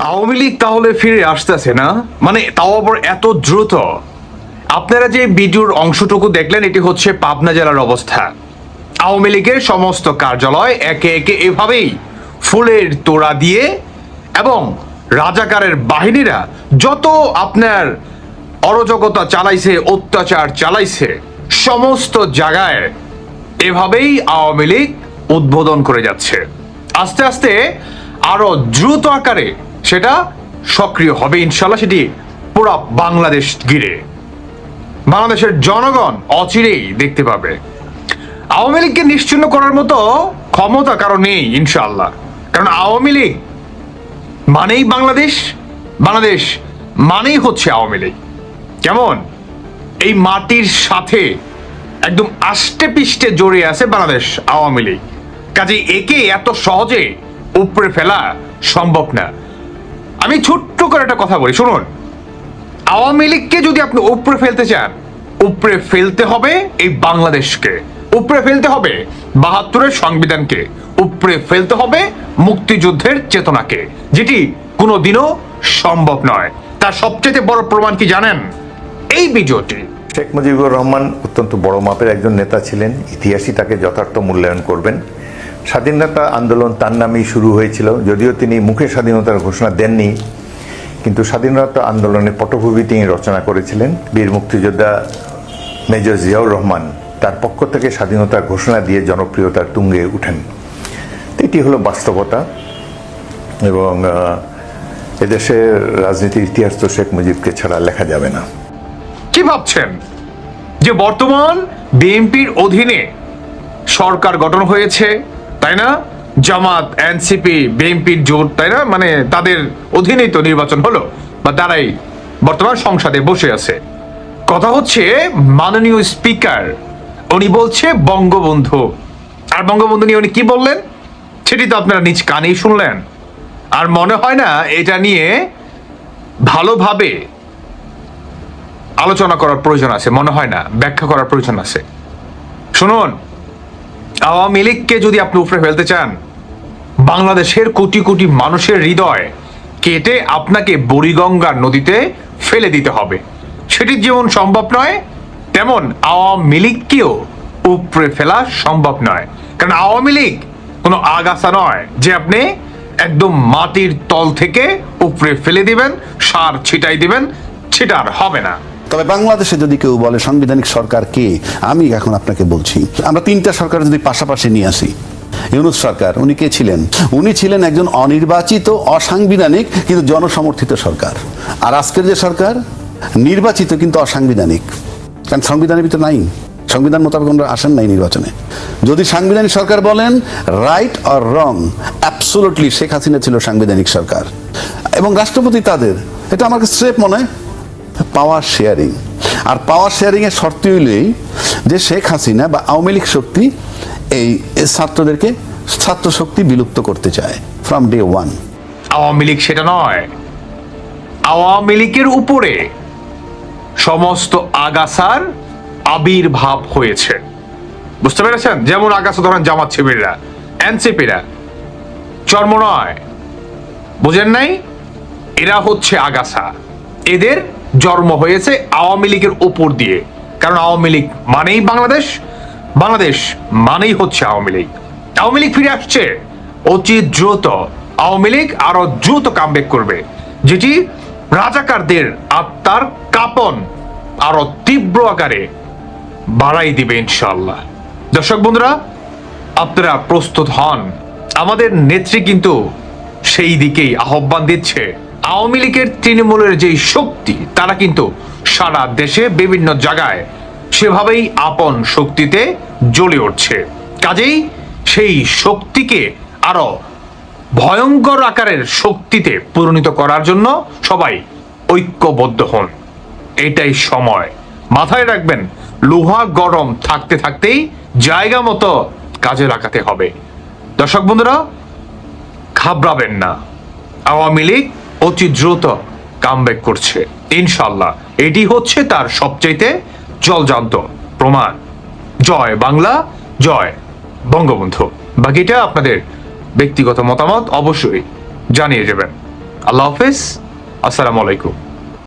আওয়ামী লীগ তাহলে ফিরে আসতেছে না, মানে তাও আবার এত দ্রুত। আপনারা যে ভিডিওর অংশটুকু দেখলেন এটি হচ্ছে পাবনা জেলার অবস্থা। আওয়ামী লীগের সমস্ত কার্যালয় একে একে এভাবেই ফুলের তোড়া দিয়ে এবং রাজাকারের বাহিনীরা যত আপনার অরাজকতা চালাইছে, অত্যাচার চালাইছে, সমস্ত জায়গায় এভাবেই আওয়ামী লীগ উদ্বোধন করে যাচ্ছে। আস্তে আস্তে আরো দ্রুত আকারে সেটা সক্রিয় হবে ইনশাল্লাহ। সেটি পুরো বাংলাদেশ ঘিরে বাংলাদেশের জনগণ অচিরেই দেখতে পাবে। আওয়ামী লীগকে নিশ্চিহ্ন করার মতো ক্ষমতা কারো নেই ইনশাল্লাহ, কারণ আওয়ামী লীগ মানেই বাংলাদেশ, বাংলাদেশ মানেই হচ্ছে আওয়ামী লীগ। কেমন এই মাটির সাথে একদম আষ্টে পিষ্টে জড়িয়ে আছে বাংলাদেশ আওয়ামী লীগ, কাজে একে এত সহজে উপড়ে ফেলা সম্ভব না। আমি ছোট্ট করে একটা কথা বলি, শুনুন। আওয়ামী লীগকে যদি আপনি উপড়ে ফেলতে চান, উপড়ে ফেলতে হবে এই বাংলাদেশকে, উপড়ে ফেলতে হবে ৭২-এর সংবিধানকে, উপড়ে ফেলতে হবে মুক্তিযুদ্ধের চেতনাকে, যেটি কোনোদিনও সম্ভব নয়। তার সবচেয়ে বড় প্রমাণ কি জানেন? এই ভিডিওটি। শেখ মুজিবুর রহমান অত্যন্ত বড় মাপের একজন নেতা ছিলেন, ইতিহাসই তাকে যথার্থ মূল্যায়ন করবেন। স্বাধীনতা আন্দোলন তার নামেই শুরু হয়েছিল, যদিও তিনি মুখে স্বাধীনতার ঘোষণা দেননি, কিন্তু স্বাধীনতা আন্দোলনের পটভূমি তিনি রচনা করেছিলেন। বীর মুক্তিযোদ্ধা মেজর জিয়াউর রহমান তার পক্ষ থেকে স্বাধীনতার ঘোষণা দিয়ে জনপ্রিয়তার তুঙ্গে উঠেন। এটি হলো বাস্তবতা, এবং এদেশের রাজনীতির ইতিহাস তো শেখ মুজিবকে ছাড়া লেখা যাবে না। কি ভাবছেন যে বর্তমান বিএনপির অধীনে সরকার গঠন হয়েছে, তাই না? জামাত, এনসিপি, বিএনপির জোট, তাই না? মানে তাদের অধীনেই তো নির্বাচন হলো, বা তারাই বর্তমান সংসদে বসে আছে। কথা হচ্ছে মাননীয় স্পিকার উনি বলছে বঙ্গবন্ধু, আর বঙ্গবন্ধু নিয়ে উনি কি বললেন সেটি তো আপনারা নিজ কানেই শুনলেন। আর মনে হয় না এটা নিয়ে ভালোভাবে আলোচনা করার প্রয়োজন আছে, মনে হয় না ব্যাখ্যা করার প্রয়োজন আছে। শুনুন, আওয়ামী লীগকে যদি আপনি উপরে ফেলতে চান, বাংলাদেশের কোটি কোটি মানুষের হৃদয় কেটে আপনাকে বুড়িগঙ্গার নদীতে ফেলে দিতে হবে। সেটি যেমন সম্ভব নয়, তেমন আওয়ামী লীগকেও উপড়ে ফেলা সম্ভব নয়। কারণ আওয়ামী লীগ কোনো আগাছা নয় যে আপনি একদম মাটির তল থেকে উপড়ে ফেলে দিবেন, সার ছিটাই দিবেন, সেটা আর হবে না। তবে বাংলাদেশে যদি কেউ বলে সাংবিধানিক সরকার কে, আমি এখন আপনাকে বলছি, আমরা তিনটা সরকার যদি পাশাপাশি নিয়ে আসি, ইউনূস সরকার, উনি কে ছিলেন? উনি ছিলেন একজন অনির্বাচিত, অসাংবিধানিক কিন্তু জনসমর্থিত সরকার। আর আজকের যে সরকার, নির্বাচিত কিন্তু অসাংবিধানিক, কারণ সংবিধানের ভিতরে নাই, সংবিধান মোতাবেক আমরা আসেন নাই নির্বাচনে। যদি সাংবিধানিক সরকার বলেন, right or wrong, absolutely Sheikh Hasina ছিল সাংবিধানিক সরকার এবং রাষ্ট্রপতি তাদের, এটা আমার কাছে স্রেফ মনে হয় পাওয়ার শেয়ারিং। আর পাওয়ার শেয়ারিং এর শর্ত হইলেই যে শেখ হাসিনা বা আওয়ামী লীগ শক্তি এই ছাত্রদেরকে, ছাত্র শক্তি বিলুপ্ত করতে চায় from day one. Awami League সেটা নয়। আওয়ামী লীগের উপরে সমস্ত আগাছার আবির্ভাব হয়েছে, বুঝতে পেরেছেন? যেমন আগাছা ধরেন জামাত শিবিররা, এনসিপিরা, চর্ম নয়, বুঝেন নাই? এরা হচ্ছে আগাছা। এদের জন্ম হয়েছে আওয়ামী লীগের উপর দিয়ে। কারণ আওয়ামী লীগ মানেই বাংলাদেশ, বাংলাদেশ মানেই হচ্ছে আওয়ামী লীগ। আওয়ামী লীগ ফিরে আসছে অতি দ্রুত। আওয়ামী লীগ আরো দ্রুত কামব্যাক করবে, যেটি রাজাকারদের আত্মার কাঁপন আরো তীব্র আকারে বাড়াই দিবে ইনশাআল্লাহ। দর্শক বন্ধুরা, আপনারা প্রস্তুত হন। আমাদের নেত্রী কিন্তু সেই দিকেই আহ্বান দিচ্ছে। আওয়ামী লীগের তৃণমূলের যেই শক্তি, তারা কিন্তু সারা দেশে বিভিন্ন জায়গায় সেভাবেই আপন শক্তিতে জ্বলে উঠছে। কাজেই সেই শক্তিকে আরো ভয়ঙ্কর আকারের শক্তিতে পরিণত করার জন্য সবাই ঐক্যবদ্ধ হন। এটাই সময়। মাথায় রাখবেন, লোহা গরম থাকতে থাকতেই জায়গা মতো কাজে লাগাতে হবে। দর্শক বন্ধুরা, ঘাবড়াবেন না। আওয়ামী লীগ অতি দ্রুত কামব্যাক করছে ইনশাল্লাহ। এটি হচ্ছে তার সবচাইতে জলজান্ত প্রমাণ। জয় বাংলা, জয় বঙ্গবন্ধু। বাকিটা আপনাদের ব্যক্তিগত মতামত অবশ্যই জানিয়ে যাবেন। আল্লাহ হাফেজ, আসসালামু আলাইকুম।